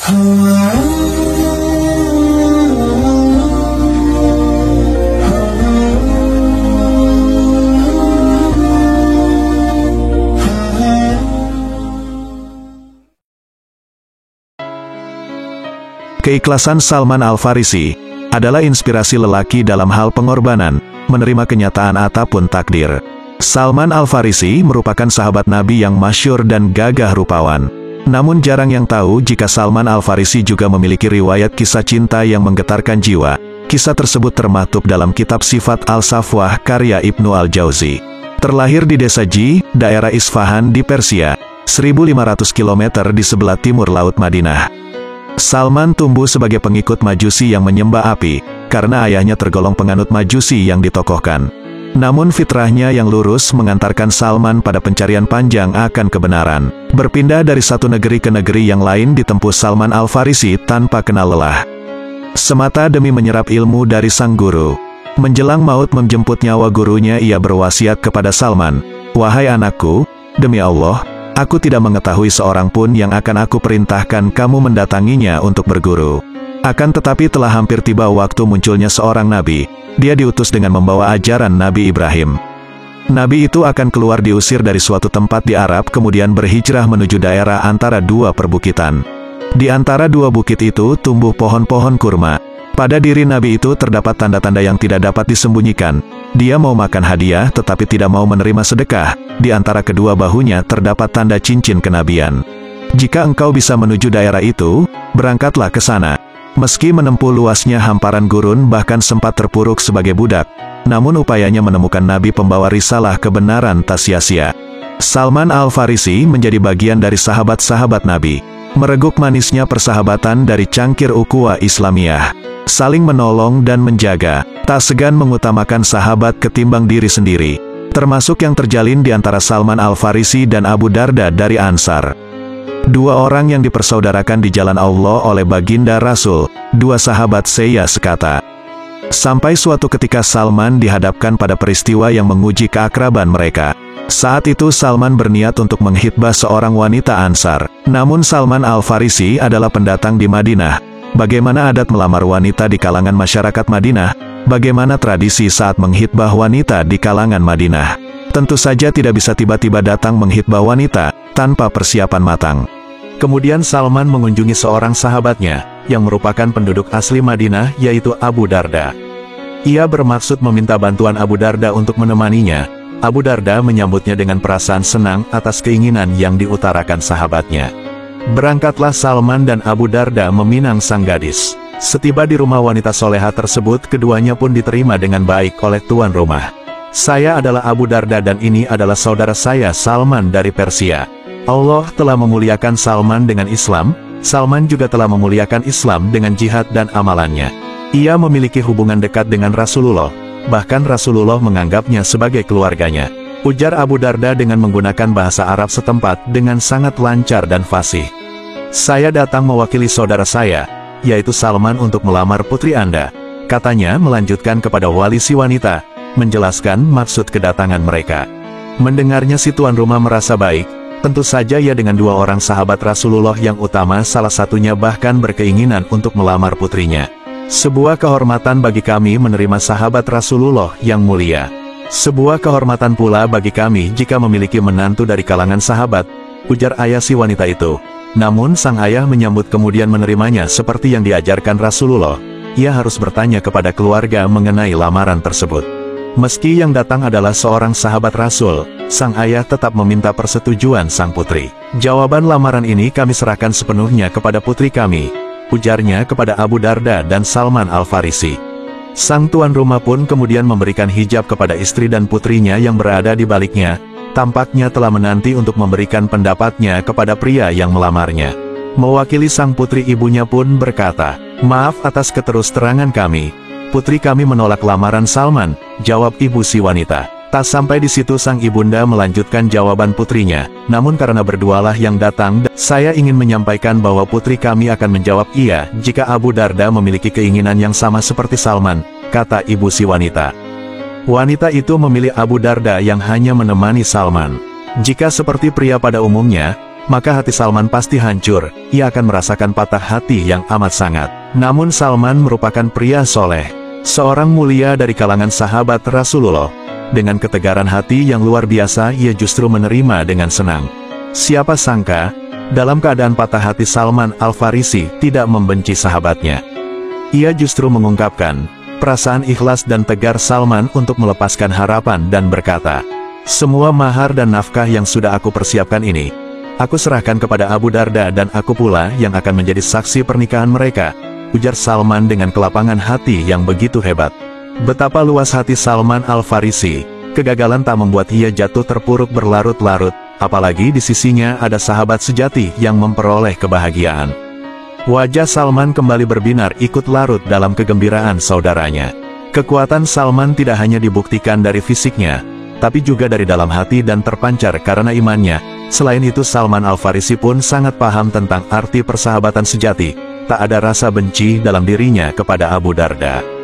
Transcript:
Keikhlasan Salman Al-Farisi adalah inspirasi lelaki dalam hal pengorbanan, menerima kenyataan ataupun takdir. Salman Al-Farisi merupakan sahabat Nabi yang masyhur dan gagah rupawan. Namun jarang yang tahu jika Salman Al-Farisi juga memiliki riwayat kisah cinta yang menggetarkan jiwa. Kisah tersebut termaktub dalam kitab Sifat Al-Safwah karya Ibnu Al-Jauzi. Terlahir di desa Ji, daerah Isfahan di Persia, 1.500 km di sebelah timur Laut Madinah. Salman tumbuh sebagai pengikut Majusi yang menyembah api, karena ayahnya tergolong penganut Majusi yang ditokohkan. Namun fitrahnya yang lurus mengantarkan Salman pada pencarian panjang akan kebenaran. Berpindah dari satu negeri ke negeri yang lain ditempuh Salman Al-Farisi tanpa kenal lelah. Semata demi menyerap ilmu dari sang guru. Menjelang maut menjemput nyawa gurunya, ia berwasiat kepada Salman, "Wahai anakku, demi Allah, aku tidak mengetahui seorang pun yang akan aku perintahkan kamu mendatanginya untuk berguru. Akan tetapi telah hampir tiba waktu munculnya seorang nabi. Dia diutus dengan membawa ajaran Nabi Ibrahim. Nabi itu akan keluar diusir dari suatu tempat di Arab kemudian berhijrah menuju daerah antara dua perbukitan. Di antara dua bukit itu tumbuh pohon-pohon kurma. Pada diri Nabi itu terdapat tanda-tanda yang tidak dapat disembunyikan. Dia mau makan hadiah tetapi tidak mau menerima sedekah. Di antara kedua bahunya terdapat tanda cincin kenabian. Jika engkau bisa menuju daerah itu, berangkatlah ke sana." Meski menempuh luasnya hamparan gurun bahkan sempat terpuruk sebagai budak, namun upayanya menemukan Nabi pembawa risalah kebenaran tak sia-sia. Salman Al-Farisi menjadi bagian dari sahabat-sahabat Nabi. Mereguk manisnya persahabatan dari cangkir ukhuwah Islamiyah. Saling menolong dan menjaga, tak segan mengutamakan sahabat ketimbang diri sendiri. Termasuk yang terjalin di antara Salman Al-Farisi dan Abu Darda dari Ansar. Dua orang yang dipersaudarakan di jalan Allah oleh baginda Rasul, dua sahabat seya sekata. Sampai suatu ketika Salman dihadapkan pada peristiwa yang menguji keakraban mereka. Saat itu Salman berniat untuk menghitbah seorang wanita Ansar. Namun Salman Al-Farisi adalah pendatang di Madinah. Bagaimana adat melamar wanita di kalangan masyarakat Madinah? Bagaimana tradisi saat menghitbah wanita di kalangan Madinah? Tentu saja tidak bisa tiba-tiba datang menghitbah wanita tanpa persiapan matang. Kemudian Salman mengunjungi seorang sahabatnya, yang merupakan penduduk asli Madinah, yaitu Abu Darda. Ia bermaksud meminta bantuan Abu Darda untuk menemaninya. Abu Darda menyambutnya dengan perasaan senang atas keinginan yang diutarakan sahabatnya. Berangkatlah Salman dan Abu Darda meminang sang gadis. Setiba di rumah wanita soleha tersebut, keduanya pun diterima dengan baik oleh tuan rumah. "Saya adalah Abu Darda dan ini adalah saudara saya Salman dari Persia. Allah telah memuliakan Salman dengan Islam, Salman juga telah memuliakan Islam dengan jihad dan amalannya. Ia memiliki hubungan dekat dengan Rasulullah, bahkan Rasulullah menganggapnya sebagai keluarganya," ujar Abu Darda dengan menggunakan bahasa Arab setempat dengan sangat lancar dan fasih. "Saya datang mewakili saudara saya, yaitu Salman untuk melamar putri Anda," katanya melanjutkan kepada wali si wanita, menjelaskan maksud kedatangan mereka. Mendengarnya si tuan rumah merasa baik. Tentu saja ia dengan dua orang sahabat Rasulullah yang utama, salah satunya bahkan berkeinginan untuk melamar putrinya. "Sebuah kehormatan bagi kami menerima sahabat Rasulullah yang mulia. Sebuah kehormatan pula bagi kami jika memiliki menantu dari kalangan sahabat," ujar ayah si wanita itu. Namun sang ayah menyambut kemudian menerimanya seperti yang diajarkan Rasulullah. Ia harus bertanya kepada keluarga mengenai lamaran tersebut. Meski yang datang adalah seorang sahabat Rasul, sang ayah tetap meminta persetujuan sang putri. "Jawaban lamaran ini kami serahkan sepenuhnya kepada putri kami," ujarnya kepada Abu Darda dan Salman Al-Farisi. Sang tuan rumah pun kemudian memberikan hijab kepada istri dan putrinya yang berada di baliknya. Tampaknya telah menanti untuk memberikan pendapatnya kepada pria yang melamarnya. Mewakili sang putri, ibunya pun berkata, "Maaf atas keterus-terangan kami. Putri kami menolak lamaran Salman," jawab ibu si wanita. Tak sampai di situ sang ibunda melanjutkan jawaban putrinya, "Namun karena berdualah yang datang, saya ingin menyampaikan bahwa putri kami akan menjawab iya jika Abu Darda memiliki keinginan yang sama seperti Salman," kata ibu si wanita. Wanita itu memilih Abu Darda yang hanya menemani Salman. Jika seperti pria pada umumnya, maka hati Salman pasti hancur, ia akan merasakan patah hati yang amat sangat. Namun Salman merupakan pria soleh, seorang mulia dari kalangan sahabat Rasulullah. Dengan ketegaran hati yang luar biasa ia justru menerima dengan senang. Siapa sangka, dalam keadaan patah hati Salman Al-Farisi tidak membenci sahabatnya. Ia justru mengungkapkan perasaan ikhlas dan tegar Salman untuk melepaskan harapan dan berkata, "Semua mahar dan nafkah yang sudah aku persiapkan ini, aku serahkan kepada Abu Darda dan aku pula yang akan menjadi saksi pernikahan mereka," ujar Salman dengan kelapangan hati yang begitu hebat. Betapa luas hati Salman Al-Farisi, kegagalan tak membuat ia jatuh terpuruk berlarut-larut, apalagi di sisinya ada sahabat sejati yang memperoleh kebahagiaan. Wajah Salman kembali berbinar ikut larut dalam kegembiraan saudaranya. Kekuatan Salman tidak hanya dibuktikan dari fisiknya, tapi juga dari dalam hati dan terpancar karena imannya. Selain itu Salman Al-Farisi pun sangat paham tentang arti persahabatan sejati. Tak ada rasa benci dalam dirinya kepada Abu Darda.